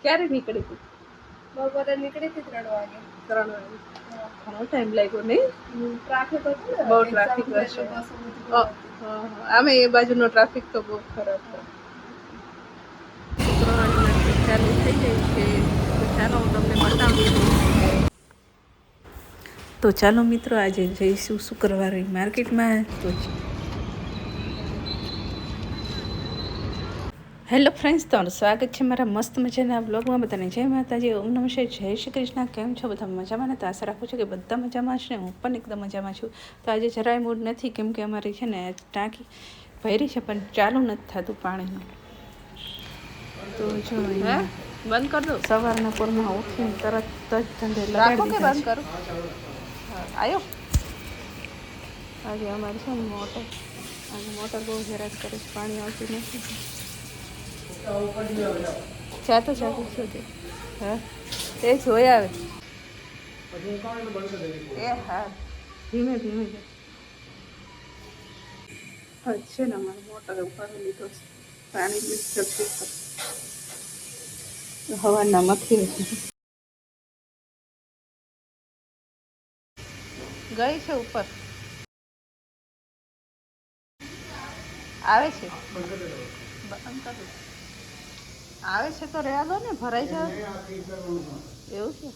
ક્યારે નીકળી હતી? બપોરે નીકળી હતી 3 વાગે. 3 વાગે. ઘણો ટાઈમ લાગ્યો નહીં? ટ્રાફિક હતું ને, બહુ ટ્રાફિક હશે. આમે એ બાજુનો ટ્રાફિક તો બહુ ખરાબ છે. શુક્રવારની માર્કેટ ચાલુ થઈ ગઈ છે, તો ચાલો હું તમને બતાવું. તો ચાલો મિત્રો, આજે જઈશું શુક્રવારની માર્કેટમાં. તો હેલો ફ્રેન્ડ્સ, તમારું સ્વાગત છે મારા મસ્ત મજાના બ્લોગમાં. બધાને જય માતાજી, ઓમ નમઃ શિવાય, જય શ્રી કૃષ્ણ. કેમ છો બધા? મજામાં ને? તો આશા રાખું છું કે બધા મજામાં છે ને હું પણ એકદમ મજામાં છું. તો આજે જરાય મૂડ નથી, કેમ કે અમારી છે ને ટાંકી ભરી છે પણ ચાલુ નથી થતું પાણીનું. તો જો બંધ કરી દો. સવારના પોરમાં ઉઠીને તરત જ ધંધે લગાડી દીધા. બંધ કરું. આવ્યો આજે અમારે છે ને મોટર, આજે મોટર બહુ હેરાન કરે છે, પાણી આવતું નથી. ચાતો ચાલુ છે. હા, એ જોઈ આવે. એ હા, ધીમે ધીમે છે ને અમારે મોટર ઉપાડી લીધો છે. પાણી જગતી હવાના મથી ગઈ છે ઉપર, આવે છે. આવે છે તો રહેવા દો ને, ભરાઈ જાવ. એવું છે,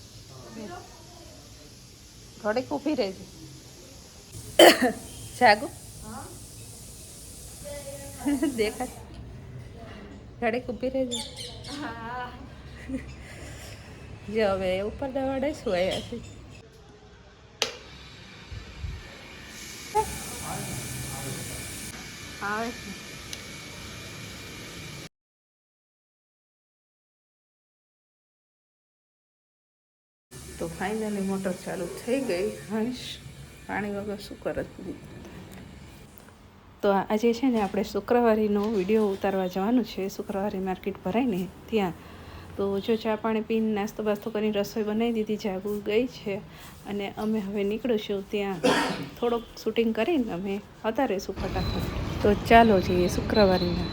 ઘડીક ઊભી રહેજે. જાગો દેખાય, ઘડીક ઊભી રહેજે. જો હવે ઉપર દવાડે શું આવ્યા છે. આવે છે. તો ફાઇનલી મોટર ચાલુ થઈ ગઈ. હંશ, પાણી વગર શું કરત. તો આજે છે ને આપણે શુક્રવારીનો વિડીયો ઉતારવા જવાનું છે. શુક્રવારી માર્કેટ ભરાય ને ત્યાં. તો જો ચા પાણી પીને નાસ્તો બાસ્તો કરીને રસોઈ બનાવી દીધી, જાગુ ગઈ છે અને અમે હવે નીકળીશું ત્યાં. થોડોક શૂટિંગ કરીને અમે હતા રહીશું ફટાફટ. તો ચાલો જઈએ શુક્રવારીના.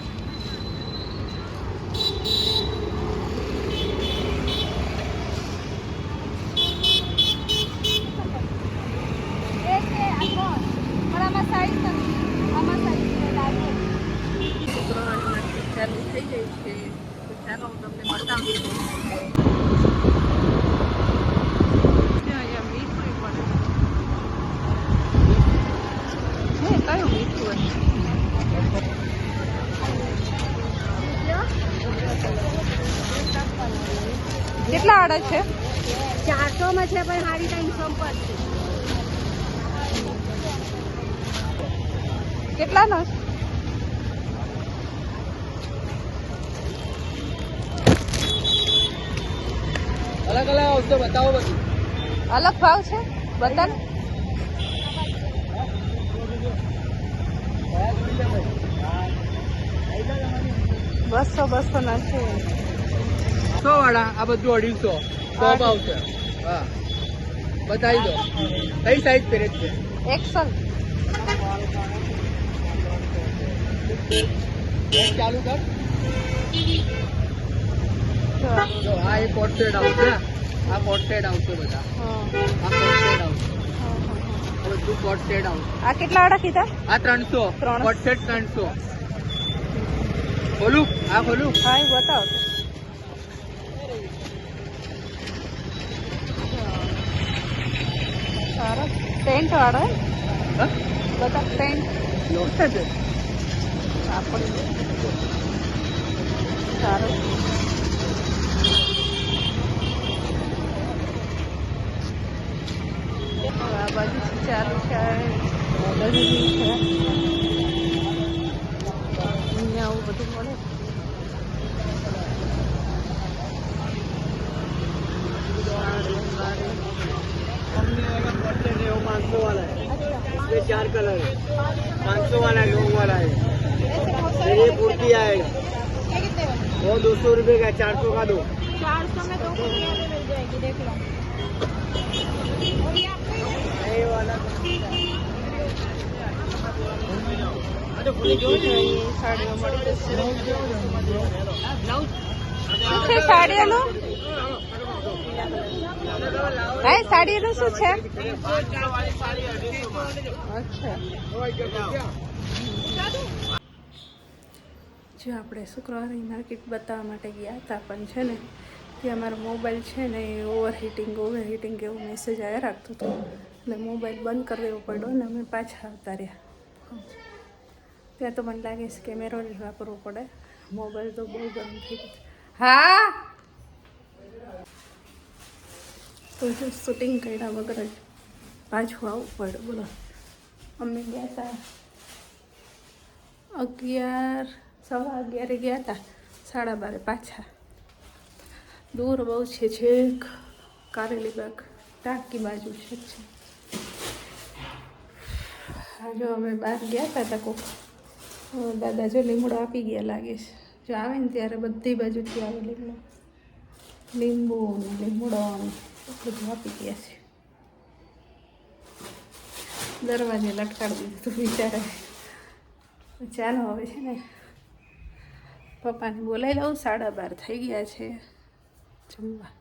શુક્રવારની માર્કેટ ચાલુ થઈ ગઈ છે, તો ચાલો હું તમને બતાવું. અહીંયા મીઠું પડે છે. કયું મીઠું હશે? કેટલા આડા છે? 400 માં છે પણ હારી 300 પર છે. કેટલાનો? अलग अलग उसको बताओ बस। અલગ ભાવ છે બતા. 200 ના છે. 100 વાળા આ બધું 250 100 ભાવ છે. હા, બતાવી દો કઈ સાઈઝ પહેરે છે. એક્સલ ચાલુ કર. જો આ એક કોટ સેટ આવશે, આ કોટ સેટ આવશે બધા. આ કોટ સેટ આવશે, બધું કોટ સેટ આવશે. આ કેટલા આડા કીધા? આ 300 કોટ સેટ 300. ખોલું? આ ખોલું? હા, એ બતાવો. સરસ. પેન્ટ વાળો બધા પેન્ટ લોટ છે. આપણે સારું. આ બાજુ ચાલુ છે, અહીંયા આવું બધું મળે. वो 500 वाला है, इसमें 4 कलर है. 500 वाला है, लोग वाला है. फिर ये कुर्ती आएगा, वो 200 रुपये का, 400 का दो. 400 में 2 कुर्तियां भी मिल जाएगी, देख लो. ये वाला સાડીઓ મળી જશે. શું છે ભાઈ સાડીઓનું ભાઈ સાડીઓનું શું છે? અચ્છા જો આપણે શુક્રવારે માર્કેટ બતાવવા માટે ગયા હતા, પણ છે ને ત્યાં મારો મોબાઈલ છે ને એ ઓવરહીટિંગ એવું મેસેજ આવ્યા રાખતું હતું, એટલે મોબાઈલ બંધ કરી દેવો પડ્યો ને અમે પાછા આવતા રહ્યા. ત્યાં તો મને લાગે છે કેમેરો જ વાપરવો પડે, મોબાઈલ તો બહુ ગરમ થઈ ગયો. હા તો જો શૂટિંગ કર્યા વગર જ પાછું આવવું પડે. બોલો અમે ગયા હતા 11:15 ગયા હતા, 12:30 પાછા. દૂર બહુ છે, છેક કારેલી બાગ ટાંકી બાજુ છે. હા જો અમે બહાર ગયા હતા કોક દાદા જો લીમડો આપી ગયા લાગે છે. જો આવે ને ત્યારે બધી બાજુથી આવે લીંબુ ને લીમડો બધું આપી ગયા છે. દરવાજે લટકાડી દીધું તું બિચારા. ચાલો હવે છે ને પપ્પાને બોલાવી લઉં, 12:30 થઈ ગયા છે જમવા.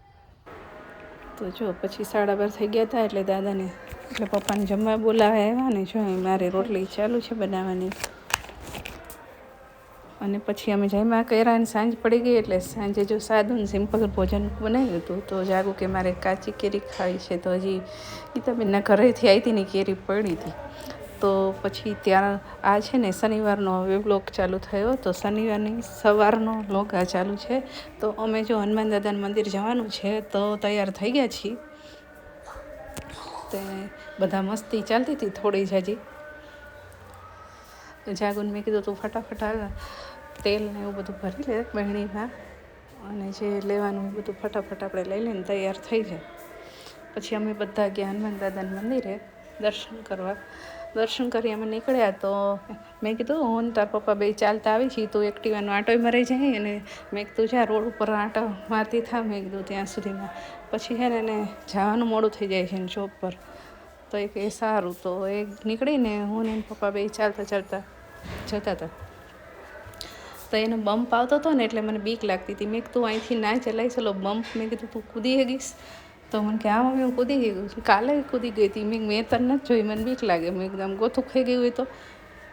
તો જો પછી 12:30 થઈ ગયા હતા એટલે દાદાને એટલે પપ્પાને જમવા બોલાવે આવ્યા ને. જો મારે રોટલી ચાલુ છે બનાવવાની, અને પછી અમે જમ્યા કર્યા અને સાંજ પડી ગઈ એટલે સાંજે જો સાદું સિમ્પલ ભોજન બનાવ્યું હતું. તો જાગું કે મારે કાચી કેરી ખાવી છે, તો હજી ગીતાબેનના ઘરેથી આવી હતી ને કેરી પડી હતી. તો પછી ત્યાં આ છે ને શનિવારનો હવે બ્લોગ ચાલુ થયો, તો શનિવારની સવારનો બ્લોગ આ ચાલુ છે. તો અમે જો હનુમાન દાદાનું મંદિર જવાનું છે તો તૈયાર થઈ ગયા છીએ. તે બધા મસ્તી ચાલતી હતી થોડી જ હજી. જાગુને મેં કીધું તું ફટાફટ હાલ તેલ ને એવું બધું ભરી લે બહેણીમાં, અને જે લેવાનું એ બધું ફટાફટ આપણે લઈ લઈને તૈયાર થઈ જાય. પછી અમે બધા ગયા હનુમાન દાદાના મંદિરે દર્શન કરવા. દર્શન કરી અમે નીકળ્યા તો મેં કીધું હું ને તાર પપ્પા બે ચાલતા આવી છીએ, તું એક્ટિવાનો આંટોય મરાઈ જાય, અને મેં કીધું જા રોડ ઉપર આંટો મારતી થા મેં કીધું ત્યાં સુધીમાં. પછી છે ને એને જવાનું મોડું થઈ જાય છે ને જોબ પર. તો એ કે સારું. તો એ નીકળીને હું ને પપ્પા બે ચાલતા જતા હતા. તો એનો બમ્પ આવતો હતો ને એટલે મને બીક લાગતી હતી. મેં કીધું અહીંથી ના ચલાવી ચલો બમ્પ. મેં કીધું તું કૂદી ગઈશ? તો મને કે હા મમ્મી હું કૂદી ગઈ છું, કાલે કૂદી ગઈ હતી. મેં તને નથી જોઈ, મને બીક લાગે. મેં એકદમ ગોથું ખાઈ ગયું હોય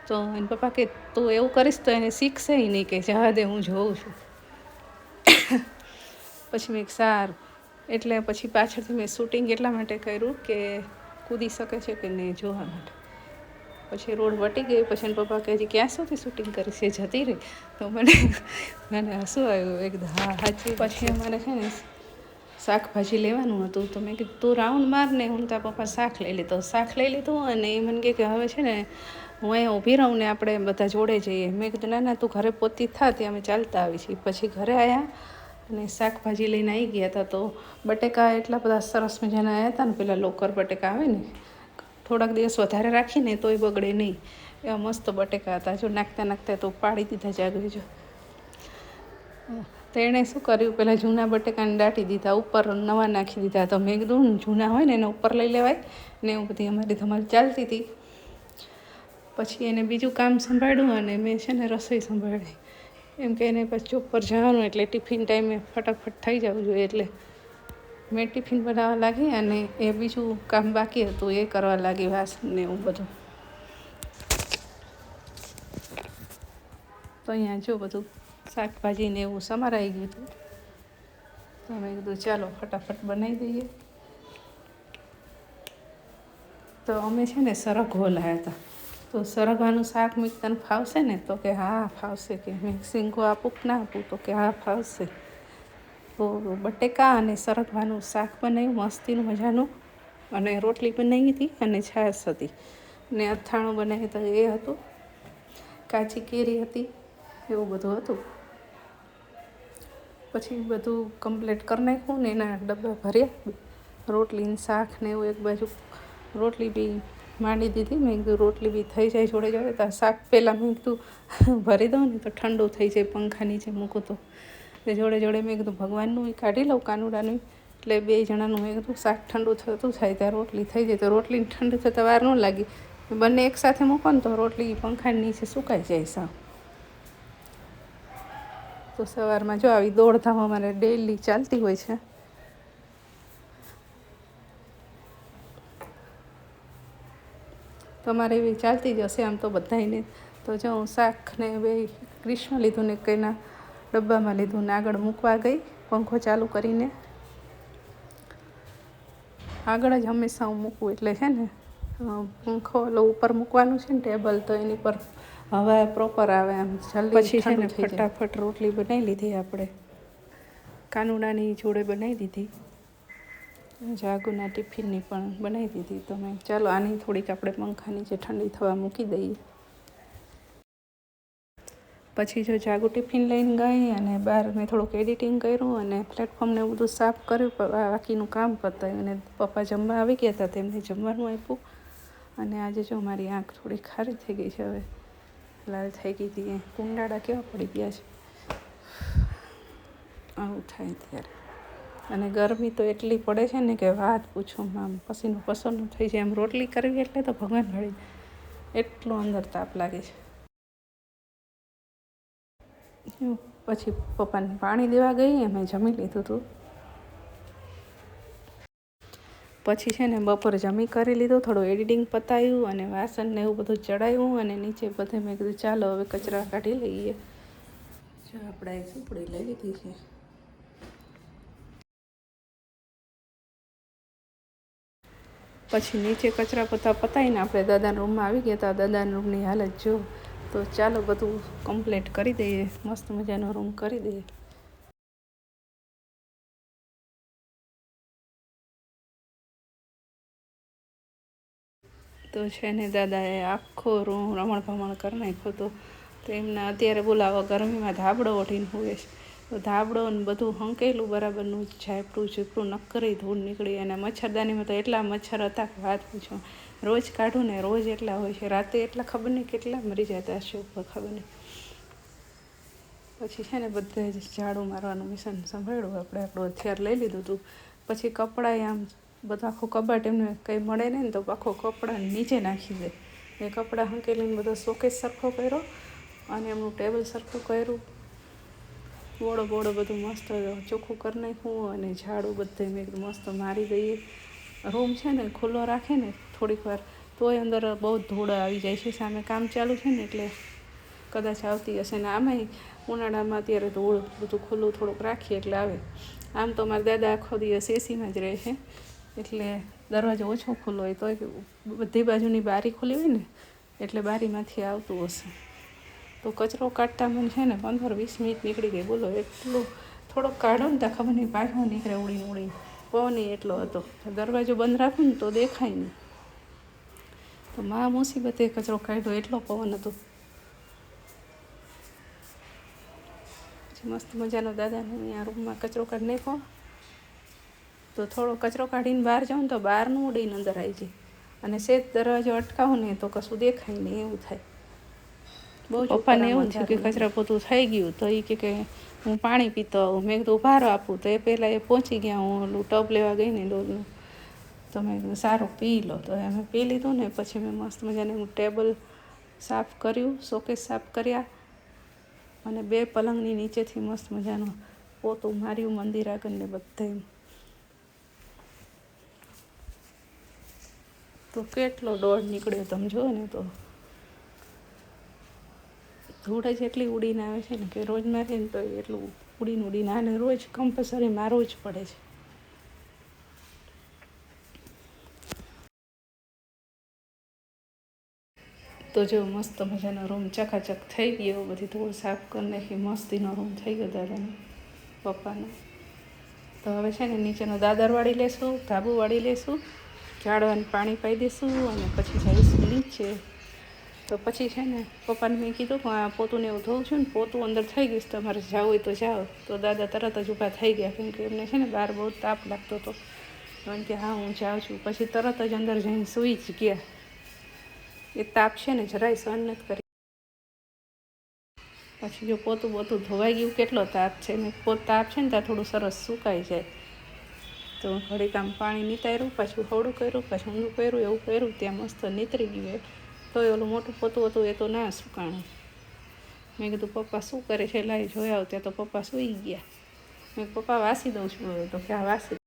તો એને પપ્પા કે તું એવું કરીશ તો એને શીખશે નહીં, કે જવા દે હું જોઉં છું. પછી મેં સારું. એટલે પછી પાછળથી મેં શૂટિંગ એટલા માટે કર્યું કે કૂદી શકે છે કે નહીં જોવા માટે. પછી રોડ વટી ગઈ. પછી એને પપ્પા કહે છે ક્યાં સુધી શૂટિંગ કરીશ, એ જતી રહી. તો મને હસવું આવ્યું એકદમ. હા સાચી. પછી અમારે છે ને શાકભાજી લેવાનું હતું, તો મેં કીધું તું રાઉન્ડ માર ને હું તારા પપ્પા શાક લઈ લીધું. શાક લઈ લીધું અને એ મને કહે કે હવે છે ને હું અહીંયા ઊભી રહું ને આપણે બધા જોડે જઈએ. મેં કીધું ના ના તું ઘરે પહોંચતી થા, ત્યાં અમે ચાલતા આવી છીએ. પછી ઘરે આવ્યા અને શાકભાજી લઈને આવી ગયા હતા. તો બટેકા એટલા બધા સરસ મજાના આવ્યા હતા ને, પેલા લોકર બટેકા આવે ને, થોડાક દિવસ વધારે રાખીને તોય બગડે નહીં એવા મસ્ત બટેકા હતા. જો નાખતા તો પાડી દીધા જાગરી. જો તો એણે શું કર્યું, પહેલાં જૂના બટેકાને દાટી દીધા, ઉપર નવા નાખી દીધા. તો મેં કીધું જૂના હોય ને એને ઉપર લઈ લેવાય ને, એવું બધી અમારી ધમાલ ચાલતી હતી. પછી એને બીજું કામ સંભાળ્યું અને મેં છે ને રસોઈ સંભાળી. એમ કે એને પછી જોબ પર જવાનું એટલે ટિફિન ટાઈમે ફટાફટ થઈ જવું જોઈએ, એટલે મેં ટિફિન બનાવવા લાગી અને એ બીજું કામ બાકી હતું એ કરવા લાગી, વાસણ ને એવું બધું. તો અહીંયા જો બધું શાકભાજી ને એવું સમારાઈ ગયું હતું. તો મેં કીધું ચાલો ફટાફટ બનાવી દઈએ. તો અમે છે ને સરગવો લાવ્યા હતા. તો સરગવાનું શાક મેં તને ફાવશે ને? તો કે હા ફાવશે. કે મેં શીંગો આપું કે ના આપું? તો કે હા ફાવશે. તો બટેકા અને સરગવાનું શાક બનાવ્યું મસ્તીનું મજાનું, અને રોટલી બનાવી હતી અને છાશ હતી ને અથાણું બનાવ્યું તો એ હતું, કાચી કેરી હતી, એવું બધું હતું. પછી બધું કમ્પ્લીટ કરી નાખ્યું ને એના ડબ્બા ભર્યા. રોટલીને શાક ને એવું એક બાજુ રોટલી બી માંડી દીધી. મેં કીધું રોટલી બી થઈ જાય જોડે જોડે, તો શાક પહેલાં મેં કીધું ભરી દઉં ને તો ઠંડુ થઈ જાય, પંખા નીચે મૂકું તો. એટલે જોડે જોડે મેં કીધું ભગવાનનું કાઢી લઉં કાનુડાનું, એટલે બે જણાનું મેં કીધું શાક ઠંડુ થતું થાય ત્યાં રોટલી થઈ જાય. તો રોટલીને ઠંડુ થતાં વાર ન લાગી. બંને એકસાથે મૂકો ને તો રોટલી પંખા નીચે સુકાઈ જાય સાવ. તો સવારમાં જો આવી દોડધામ અમારે ડેઈલી ચાલતી હોય છે. તમારે એવી ચાલતી જ હશે આમ તો બધાયને. તો જો હું શાકને બે ગ્રીસમાં લીધું ને કંઈના ડબ્બામાં લીધું ને આગળ મૂકવા ગઈ પંખો ચાલુ કરીને. આગળ જ હંમેશા હું મૂકું એટલે છે ને પંખો ઉપર મૂકવાનું છે ને ટેબલ, તો એની પર હવા પ્રોપર આવે આમ જલ્દી. પછી છે ને ફટાફટ રોટલી બનાવી લીધી આપણે, કાનુડાની જોડે બનાવી દીધી, જાગુના ટિફિનની પણ બનાવી દીધી. તો મેં ચાલો આની થોડીક આપણે પંખા નીચે ઠંડી થવા મૂકી દઈએ. પછી જો જાગુ ટિફિન લઈને ગઈ અને બહાર મેં થોડુંક એડિટિંગ કર્યું અને પ્લેટફોર્મને એવું બધું સાફ કર્યું. બાકીનું કામ પતાવ્યું અને પપ્પા જમવા આવી ગયા હતા, તેમને જમવાનું આપ્યું. અને આજે જો મારી આંખ થોડી ખારી થઈ ગઈ છે, હવે લાલ થઈ ગઈ હતી. કુંડાળા કેવા પડી ગયા છે, આવું થાય ત્યારે. અને ગરમી તો એટલી પડે છે ને કે વાત પૂછો, આમ પસીનો પસંદ થઈ જાય. આમ રોટલી કરવી એટલે તો ભગવાન વળી એટલો અંદર તાપ લાગે છે. પછી પપ્પાને પાણી દેવા ગઈ, અમે જમી લીધું હતું. પછી છે ને બપોરે જમી કરી લીધું, થોડું એડિટિંગ પતાવ્યું અને વાસણ ને એવું બધું ચડાવ્યું. અને નીચે બધે મેં કીધું ચાલો હવે કચરા કાઢી લઈએ. જો આપણે એક ઝૂંપડી લઈ લીધી છે. પછી નીચે કચરા પતાવીને આપણે દાદાના રૂમમાં આવી ગયા હતા. દાદાના રૂમની હાલત જો. તો ચાલો બધું કમ્પ્લીટ કરી દઈએ, મસ્ત મજાનો રૂમ કરી દઈએ. તો છે ને દાદાએ આખો રૂમ રમણ ભમણ કરી નાખ્યો. તો એમના અત્યારે બોલાવો ગરમીમાં ધાબળો ઓઢીને હોય છે. તો ધાબળો ને બધું હંકેલું બરાબરનું ઝાપડું ઝીપડું નક્કરી ધૂળ નીકળી. અને મચ્છરદાનીમાં તો એટલા મચ્છર હતા કે વાત પૂછો. રોજ કાઢું ને રોજ એટલા હોય છે. રાતે એટલા ખબર નહીં કેટલા મરી જતા હશે ઉપર, ખબર નહીં. પછી છે ને બધે જ ઝાડુ મારવાનું મિશન સંભાળ્યું. આપણું હથિયાર લઈ લીધું હતું. પછી કપડાં આમ બધું આખું કબાટ એમને કંઈ મળે નહીં ને તો આખો કપડાં નીચે નાખી દે. એ કપડાં હંકેલીને બધો શોકેસ સરખો કર્યો અને એમનું ટેબલ સરખું કર્યું. બોડો બધું મસ્ત ચોખ્ખું કરી નાખ્યું. અને ઝાડુ બધે મેં મસ્ત મારી દઈએ. રૂમ છે ને ખુલ્લો રાખે ને થોડીક વાર તોય અંદર બહુ ધૂળ આવી જાય છે. સામે કામ ચાલુ છે ને એટલે કદાચ આવતી હશે. ને આમાંય ઉનાળામાં અત્યારે ધૂળ બધું ખુલ્લું થોડુંક રાખીએ એટલે આવે. આમ તો મારા દાદા આખો દિવસ એસીમાં જ રહે છે એટલે દરવાજો ઓછો ખુલ્લો હોય તોય બધી બાજુની બારી ખુલ્લી હોય ને એટલે બારીમાંથી આવતું હશે. તો કચરો કાઢતા મને છે ને 15-20 મિનિટ નીકળી ગઈ. બોલો, એટલું થોડોક કાઢો ને ત્યાં ખબર નહીં પાછો નીકળે ઉડીને. પવન એટલો હતો. દરવાજો બંધ રાખું ને તો દેખાય નહીં. તો મા મુસીબતે કચરો કાઢ્યો, એટલો પવન હતો. પછી મસ્ત મજાનો દાદાને અહીંયા રૂમમાં કચરો કાઢી નાખ્યો. તો થોડો કચરો કાઢીને બહાર જાઉં ને તો બહારનું ઉડીને અંદર આવી જાય. અને સેજ દરવાજો અટકાવું ને તો કશું દેખાય નહીં, એવું થાય. બહુ પપ્પાને એવું થયું કે કચરા પોતું થઈ ગયું. તો એ કે હું પાણી પીતો આવું. મેં કીધું ભારો આપું. તો એ પહેલાં એ પહોંચી ગયા. હું ઓલું ટબ લેવા ગઈ ને ડોલનું, તો મેં કીધું સારું પી લો. તો અમે પી લીધું ને પછી મેં મસ્ત મજાનું ટેબલ સાફ કર્યું, શોકેસ સાફ કર્યા. અને 2 પલંગની નીચેથી મસ્ત મજાનું પોતું માર્યું મંદિર આગળને બધે. તો કેટલો દોડ નીકળ્યો તમે જુઓ ને. તો ધૂળ જ એટલી ઉડીને આવે છે ને કે રોજ મારે ને તો એટલું ઉડીને આને રોજ કમ્પલસરી મારવું જ પડે છે. તો જો મસ્ત મજાનો રૂમ ચકાચક થઈ ગયો. બધી ધૂળ સાફ કરી નાખી. મસ્તીનો રૂમ થઈ ગયો દાદાનો, પપ્પાનો. તો હવે છે ને નીચેનો દાદર વાળી લેશું, ધાબુ વાળી લેશું, ઝાડવાનું પાણી પાઈ દઈશું અને પછી જઈશું નીચે. તો પછી છે ને પપ્પાને મેં કીધું કે આ પોતું ને એવું ધોઉં છું ને, પોતું અંદર થઈ ગયું, તમારે જવું હોય તો જાઓ. તો દાદા તરત જ ઊભા થઈ ગયા, કેમ કે એમને છે ને બહાર બહુ તાપ લાગતો હતો. કારણ કે હા હું જાઉં છું. પછી તરત જ અંદર જઈને સૂઈ જ ગયા. એ તાપ છે ને જરાય સહન નથી કરી. પછી જો પોતું ધોવાઈ ગયું, કેટલો તાપ છે ને. તાપ છે ને ત્યાં થોડું સરસ સુકાઈ જાય. તો ઘડીક આમ પાણી નીતાર્યું, પાછું હળું કર્યું, પાછું ઊંધું કર્યું, એવું કર્યું. ત્યાં મસ્ત નીતરી ગયું. તો ઓલું મોટું પોતું હતું એ તો ના સુકાણું. મેં કીધું પપ્પા શું કરે છે, લાઈ જોયા આવ. ત્યાં તો પપ્પા સૂઈ ગયા. મેં પપ્પા વાસી દઉં છું હવે. તો ક્યાં વાસી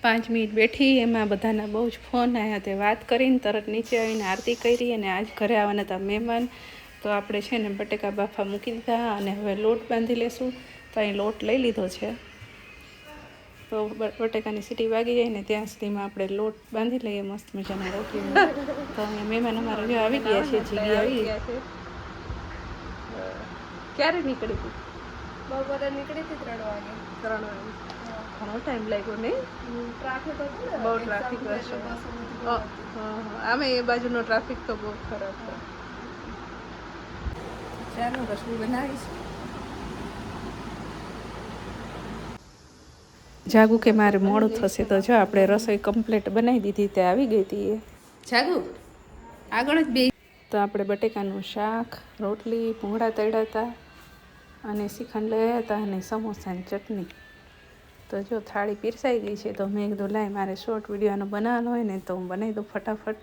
5 મિનિટ બેઠી. એમાં બધાના બહુ જ ફોન આવ્યા. તે વાત કરીને તરત નીચે આવીને આરતી કરી. અને આજ ઘરે આવવાના હતા મહેમાન. તો આપણે છે ને બટેકા બાફા મૂકી દીધા અને હવે લોટ બાંધી લેશું. તો અહીં લોટ લઈ લીધો છે. તો બટેકાની સીટી વાગી જાય ને ત્યાં સુધીમાં આપણે લોટ બાંધી લઈએ મસ્ત મજાના રોટલીનો. તો અહીંયા મહેમાન અમારા જો આવી ગયા છે. જીગી આવી ગયા છે. ક્યારે નીકળી હતી? બપોરે નીકળી હતી 3 વાગે. 3 વાગે. ઘણો ટાઈમ લાગ્યો નહીં? ટ્રાફિક હતું ને, બહુ ટ્રાફિક હશે. આમે એ બાજુનો ટ્રાફિક તો બહુ ખરાબ છે. ચાલો રસોઈ બનાવીશું. જાગુ કે મારે મોડું થશે. તો જો આપણે રસોઈ કમ્પ્લીટ બનાવી દીધી. તે આવી ગઈ હતી એ. જાગુ આગળ જ બે. તો આપણે બટેકાનું શાક, રોટલી, ભૂંગળા તળ્યા હતા અને શ્રીખંડ લઈ આવ્યા હતા અને સમોસાની ચટણી. તો જો થાળી પીરસાઈ ગઈ છે. તો મેં કીધું લાય મારે શોર્ટ વિડીયોનો બનાવવાનો હોય ને તો હું બનાવી દઉં ફટાફટ.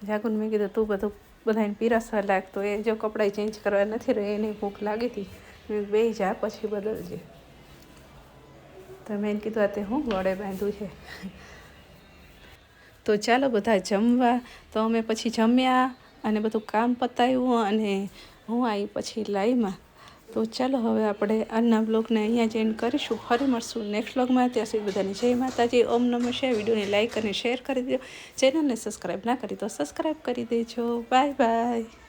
જાગુને મેં કીધું તું બધાને પીરસવા લાગ. તો એ જો કપડાં ચેન્જ કરવા નથી રહે, એને ભૂખ લાગી હતી. મેં બે જા પછી બદલજે. તો મેં કીધું આ તે હું ગળે બાંધ્યું છે. તો ચાલો બધા જમવા. તો અમે પછી જમ્યા અને બધું કામ પતાવ્યું અને હું આવી પછી લાઈવમાં. તો ચાલો હવે આપણે આજના બ્લોગને અહીંયા જ એન્ડ કરીશું. ફરી મળશું નેક્સ્ટ બ્લોગમાં. ત્યાં સુધી બધાની જય માતાજી. ઓમ નમઃ શિવાય. વિડીયોને લાઈક અને શેર કરી દેજો. ચેનલને સબસ્ક્રાઈબ ના કરી તો સબસ્ક્રાઈબ કરી દેજો. Bye bye.